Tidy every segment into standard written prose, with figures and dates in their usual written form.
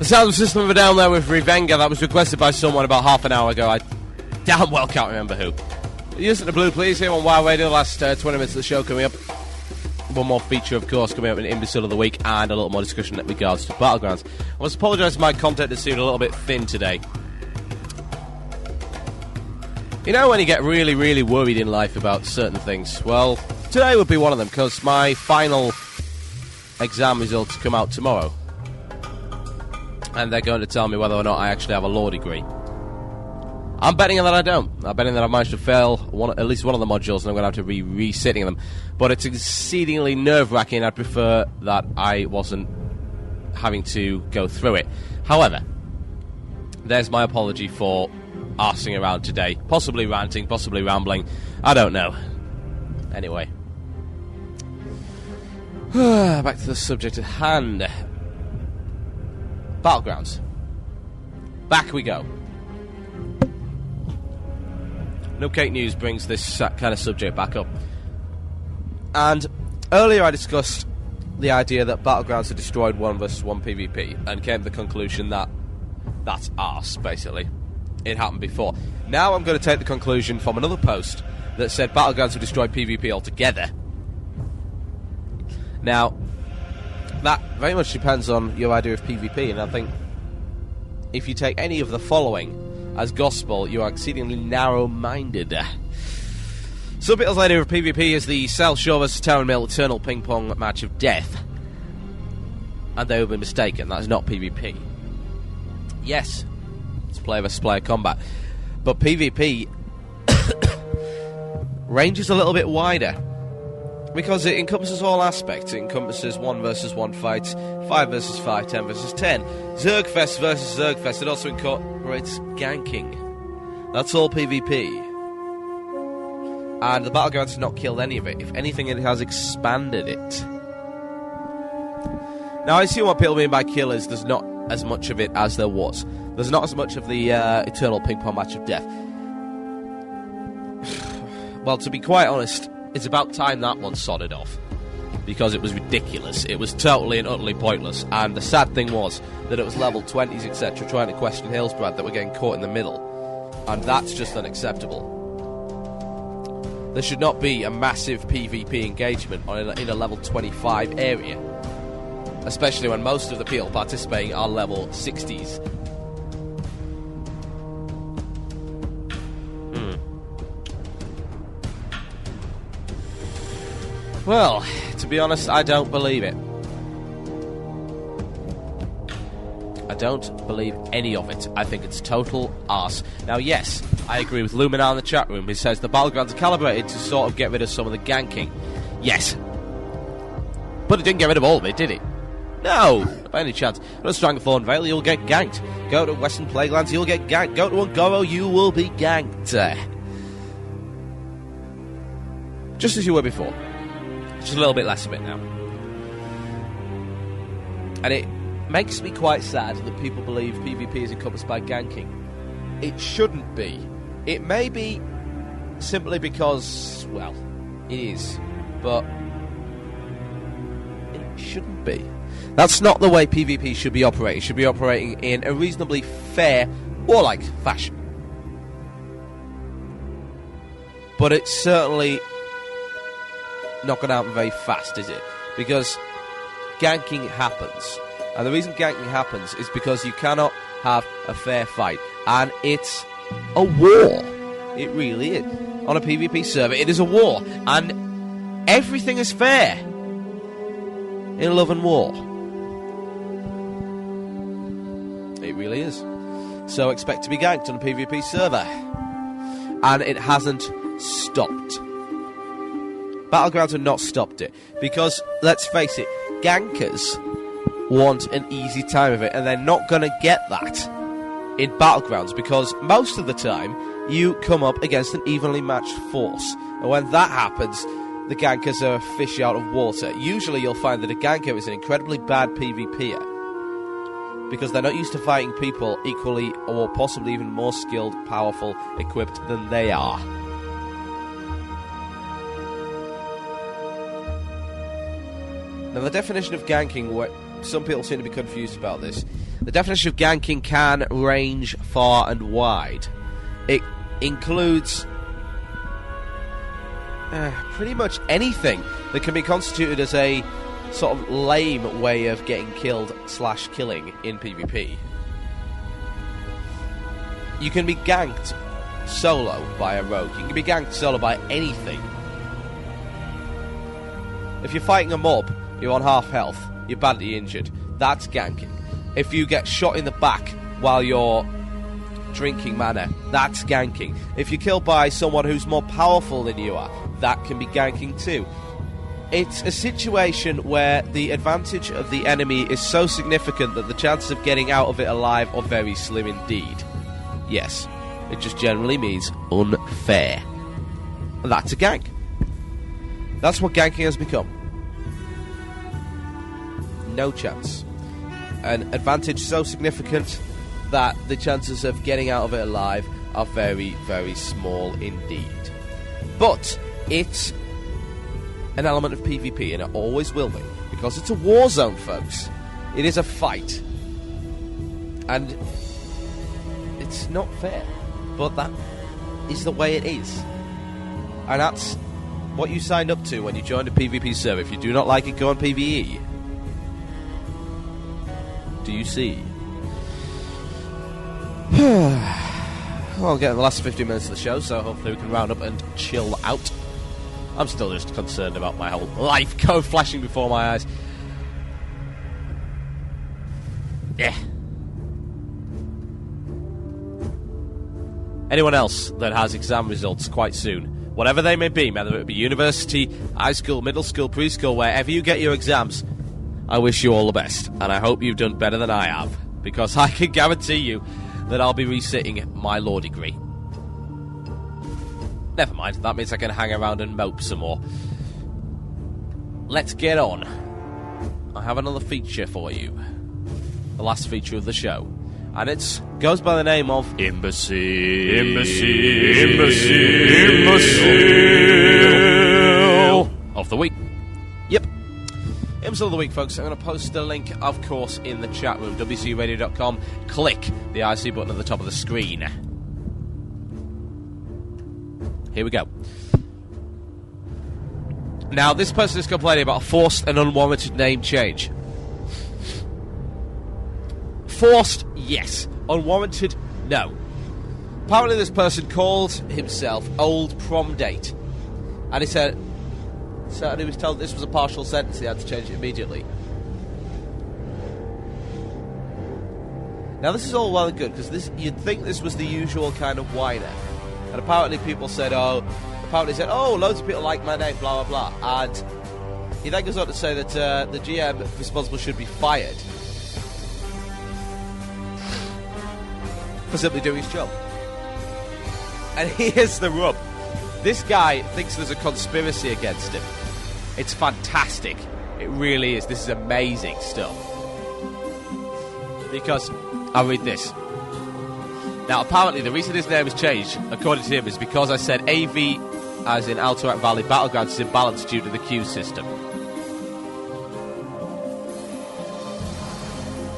The sound system over down there with Revenga, that was requested by someone about half an hour ago. I damn well can't remember who. Using the Blue Please here on Wild Radio, the last 20 minutes of the show coming up. One more feature, of course, coming up in Imbecile of the Week, and a little more discussion in regards to Battlegrounds. I must apologise for my content has seemed a little bit thin today. You know when you get really, really worried in life about certain things? Well, today would be one of them, because my final exam results come out tomorrow. And they're going to tell me whether or not I actually have a law degree. I'm betting that I don't. I'm betting that I've managed to fail at least one of the modules, and I'm going to have to be resitting them. But it's exceedingly nerve-wracking. I'd prefer that I wasn't having to go through it. However, there's my apology for arsing around today. Possibly ranting, possibly rambling. I don't know. Anyway. Back to the subject at hand. Battlegrounds. Back we go. No Cake News brings this kind of subject back up. And earlier I discussed the idea that Battlegrounds had destroyed 1 vs 1 PvP and came to the conclusion that that's arse, basically. It happened before. Now I'm going to take the conclusion from another post that said Battlegrounds have destroyed PvP altogether. Now, that very much depends on your idea of PvP, and I think if you take any of the following as gospel, you are exceedingly narrow-minded. Some people's idea of PvP is the South Shore vs Town Mill Eternal Ping Pong match of death. And they would be mistaken, that is not PvP. Yes, it's player vs player combat. But PvP ranges a little bit wider, because it encompasses all aspects. It encompasses 1 vs 1 fights, 5 vs 5, 10 vs 10. Zergfest versus Zergfest. It also incorporates ganking. That's all PvP. And the Battlegrounds has not killed any of it. If anything, it has expanded it. Now, I see what people mean by kill is there's not as much of it as there was. There's not as much of the Eternal Ping Pong match of death. Well, to be quite honest, it's about time that one sodded off, because it was ridiculous. It was totally and utterly pointless, and the sad thing was that it was level 20s, etc., trying to question Hillsbrad that were getting caught in the middle, and that's just unacceptable. There should not be a massive PvP engagement in a level 25 area, especially when most of the people participating are level 60s. Well, to be honest, I don't believe it. I don't believe any of it. I think it's total arse. Now, yes, I agree with Luminar in the chat room. He says the Battlegrounds are calibrated to sort of get rid of some of the ganking. Yes. But it didn't get rid of all of it, did it? No, by any chance. Go to Stranglethorn Vale, you'll get ganked. Go to Western Plaguelands, you'll get ganked. Go to Ungoro, you will be ganked. Just as you were before. Just a little bit less of it now. And it makes me quite sad that people believe PvP is encompassed by ganking. It shouldn't be. It may be simply because, well, it is. But it shouldn't be. That's not the way PvP should be operating. It should be operating in a reasonably fair, warlike fashion. But it's certainly not going to happen very fast, is it? Because ganking happens. And the reason ganking happens is because you cannot have a fair fight. And it's a war. It really is. On a PvP server, it is a war. And everything is fair in love and war. It really is. So expect to be ganked on a PvP server. And it hasn't stopped. Battlegrounds have not stopped it, because, let's face it, gankers want an easy time of it, and they're not going to get that in Battlegrounds, because most of the time you come up against an evenly matched force, and when that happens, the gankers are a fish out of water. Usually you'll find that a ganker is an incredibly bad PvPer, because they're not used to fighting people equally or possibly even more skilled, powerful, equipped than they are. Now, the definition of ganking, what some people seem to be confused about this, The definition of ganking can range far and wide. It includes pretty much anything that can be constituted as a sort of lame way of getting killed / killing in PvP. You can be ganked solo by a rogue. You can be ganked solo by anything. If you're fighting a mob, you're on half health, you're badly injured, that's ganking. If you get shot in the back while you're drinking mana, that's ganking. If you're killed by someone who's more powerful than you are, that can be ganking too. It's a situation where the advantage of the enemy is so significant that the chances of getting out of it alive are very slim indeed. Yes, it just generally means unfair. And that's a gank. That's what ganking has become. No chance. An advantage so significant that the chances of getting out of it alive are very, very small indeed. But it's an element of PvP, and it always will be, because it's a war zone, folks. It is a fight. And it's not fair, but that is the way it is. And that's what you signed up to when you joined a PvP server. If you do not like it, go on PvE. Do you see? Well, getting the last 15 minutes of the show, so hopefully we can round up and chill out. I'm still just concerned about my whole life flashing before my eyes. Yeah. Anyone else that has exam results quite soon, whatever they may be, whether it be university, high school, middle school, preschool, wherever you get your exams, I wish you all the best, and I hope you've done better than I have, because I can guarantee you that I'll be resitting my law degree. Never mind, that means I can hang around and mope some more. Let's get on. I have another feature for you. The last feature of the show. And it goes by the name of Imbecile of the Week. Yep. Imbecile of the Week, folks. I'm going to post the link, of course, in the chat room, wcradio.com. Click the IC button at the top of the screen. Here we go. Now, this person is complaining about a forced and unwarranted name change. Forced, yes. Unwarranted, no. Apparently this person called himself Old Prom Date. And he said he was told this was a partial sentence, he had to change it immediately. Now, this is all well and good, because you'd think this was the usual kind of whiner. And apparently people said, loads of people like my name, blah, blah, blah. And he then goes on to say that the GM responsible should be fired for simply doing his job. And here's the rub. This guy thinks there's a conspiracy against him. It's fantastic. It really is. This is amazing stuff. Because, I'll read this. Now, apparently, the reason his name has changed, according to him, is because I said AV, as in Alterac Valley Battlegrounds, is imbalanced due to the queue system.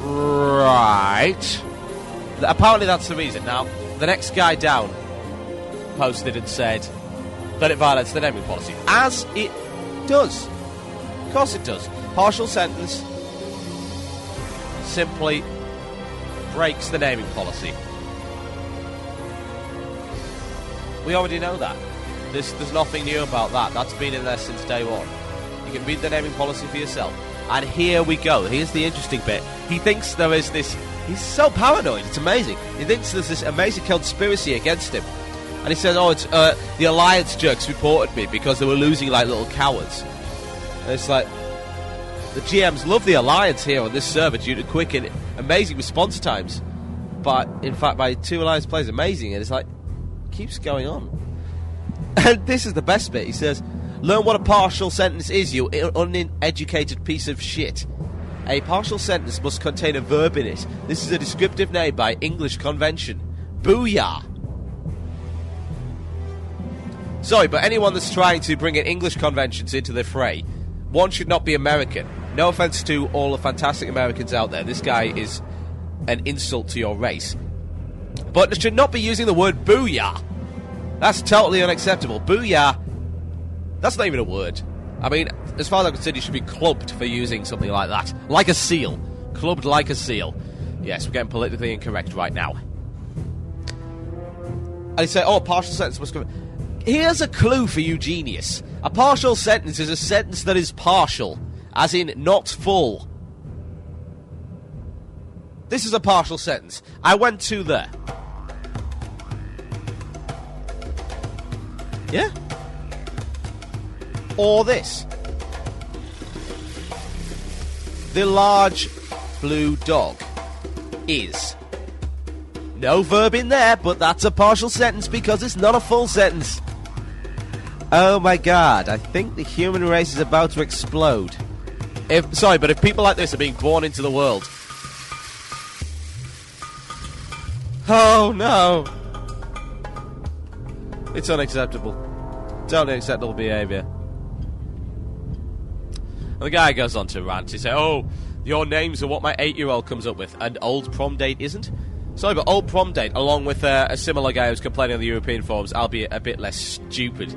Right. Apparently, that's the reason. Now, the next guy down posted and said that it violates the naming policy. As it does. Of course it does. Partial sentence simply breaks the naming policy. We already know that. There's nothing new about that. That's been in there since day one. You can read the naming policy for yourself. And here we go. Here's the interesting bit. He thinks there is this... He's so paranoid. It's amazing. He thinks there's this amazing conspiracy against him. And he says, it's the Alliance jerks reported me because they were losing like little cowards. And it's like... The GMs love the Alliance here on this server due to quick and amazing response times. But, in fact, by 2 Alliance players, amazing. And it's like... keeps going on. And this is the best bit. He says, learn what a partial sentence is, you uneducated piece of shit. A partial sentence must contain a verb in it. This is a descriptive name by English convention. Booyah! Sorry, but anyone that's trying to bring in English conventions into the fray, one should not be American. No offense to all the fantastic Americans out there. This guy is an insult to your race. But it should not be using the word booyah. That's totally unacceptable. Booyah, that's not even a word. I mean, as far as I'm concerned, you should be clubbed for using something like that. Like a seal. Clubbed like a seal. Yes, we're getting politically incorrect right now. I say, oh, partial sentence must come. Here's a clue for you, genius. A partial sentence is a sentence that is partial, as in not full. This is a partial sentence. I went to there. Yeah? Or this. The large blue dog is. No verb in there, but that's a partial sentence because it's not a full sentence. Oh my god, I think the human race is about to explode. But if people like this are being born into the world... Oh no! It's unacceptable. Totally unacceptable behaviour. And the guy goes on to rant. He says, oh, your names are what my 8-year-old comes up with, and old prom date isn't? Sorry, but old prom date, along with a similar guy who's complaining on the European forums, albeit a bit less stupid,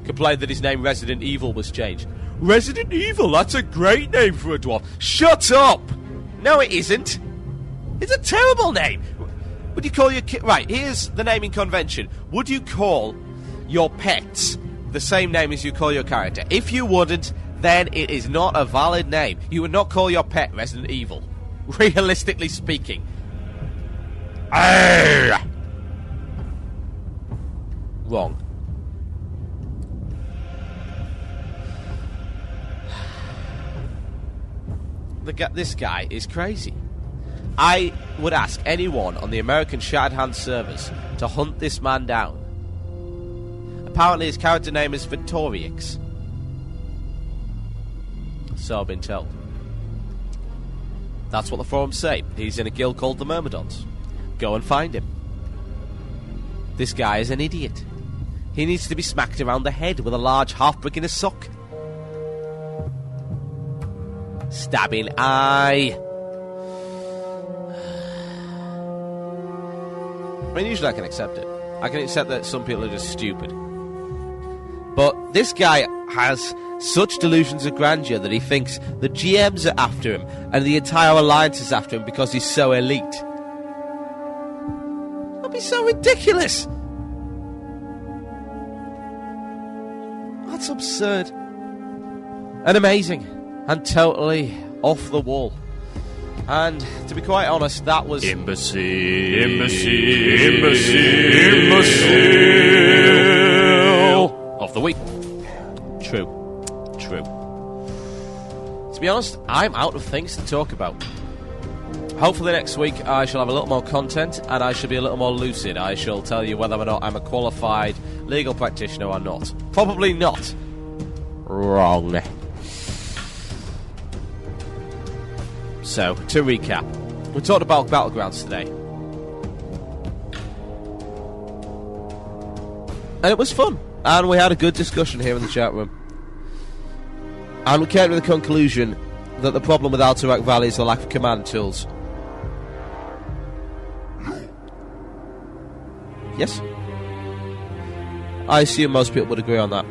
complained that his name Resident Evil was changed. Resident Evil? That's a great name for a dwarf. Shut up! No, it isn't. It's a terrible name. Would you call your kid... Right, here's the naming convention. Would you call your pets the same name as you call your character? If you wouldn't, then it is not a valid name. You would not call your pet Resident Evil. Realistically speaking. Wrong. This guy is crazy. I would ask anyone on the American Shattered Hand servers to hunt this man down. Apparently his character name is Victorix. So I've been told. That's what the forums say. He's in a guild called the Myrmidons. Go and find him. This guy is an idiot. He needs to be smacked around the head with a large half-brick in his sock. Stabbing eye. I mean, usually I can accept it. I can accept that some people are just stupid. But this guy has such delusions of grandeur that he thinks the GMs are after him and the entire alliance is after him because he's so elite. That'd be so ridiculous. That's absurd. And amazing. And totally off the wall. And to be quite honest, that was... Imbecile of the week. True. To be honest, I'm out of things to talk about. Hopefully next week I shall have a little more content and I shall be a little more lucid. I shall tell you whether or not I'm a qualified legal practitioner or not. Probably not. Wrong. So, to recap, we talked about Battlegrounds today. And it was fun. And we had a good discussion here in the chat room. And we came to the conclusion that the problem with Alterac Valley is the lack of command tools. Yes? I assume most people would agree on that.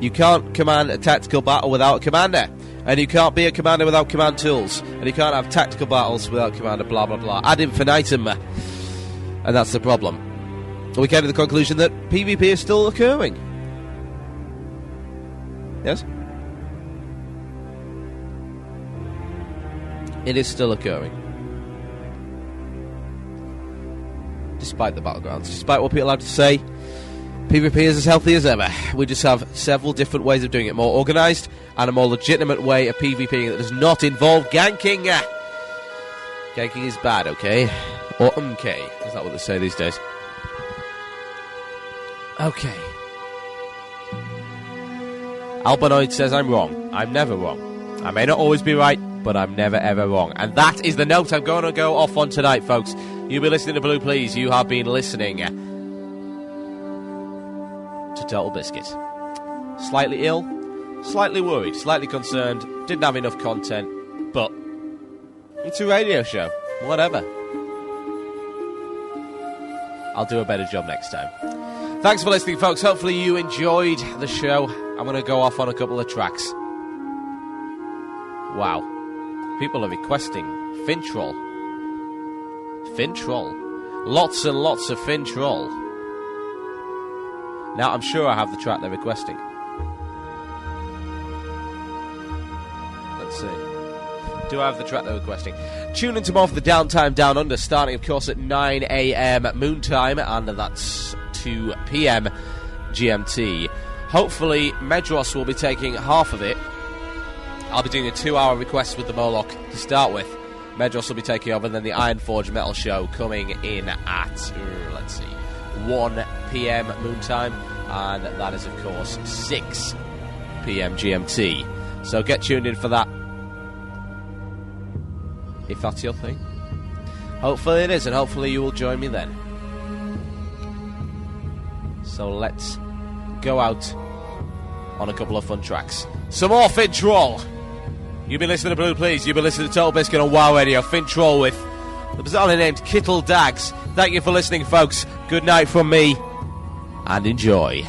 You can't command a tactical battle without a commander. And you can't be a commander without command tools. And you can't have tactical battles without commander, blah, blah, blah. Ad infinitum. And that's the problem. We came to the conclusion that PvP is still occurring. Yes? It is still occurring. Despite the battlegrounds. Despite what people have to say, PvP is as healthy as ever. We just have several different ways of doing it. More organised and a more legitimate way of PvPing that does not involve ganking. Ganking is bad, okay? Or okay. Is that what they say these days? Okay. Albanoid says I'm wrong. I'm never wrong. I may not always be right, but I'm never ever wrong. And that is the note I'm going to go off on tonight, folks. You'll be listening to Blue Please. You have been listening to Total Biscuit. Slightly ill, slightly worried, slightly concerned, didn't have enough content, but It's a radio show. Whatever. I'll do a better job next time. Thanks for listening, folks. Hopefully you enjoyed the show. I'm going to go off on a couple of tracks. Wow. People are requesting Fintroll. Fintroll. Lots and lots of Fintroll. Now, I'm sure I have the track they're requesting. Let's see. Do I have the track they're requesting? Tune into more of the Downtime Down Under, starting, of course, at 9 a.m. Moontime, and that's 2 p.m. GMT. Hopefully, Medros will be taking half of it. I'll be doing a 2-hour request with the Moloch to start with. Medros will be taking over, and then the Ironforge Metal Show coming in at, let's see, 1 p.m. Moontime, and that is, of course, 6 p.m. GMT. So get tuned in for that, if that's your thing. Hopefully it is, and hopefully you will join me then. So let's go out on a couple of fun tracks. Some more Fintroll. You've been listening to Blue Please. You've been listening to Total Biscuit on WoW Radio. Fintroll with the bizarrely named Kittle Dags. Thank you for listening, folks. Good night from me, and enjoy.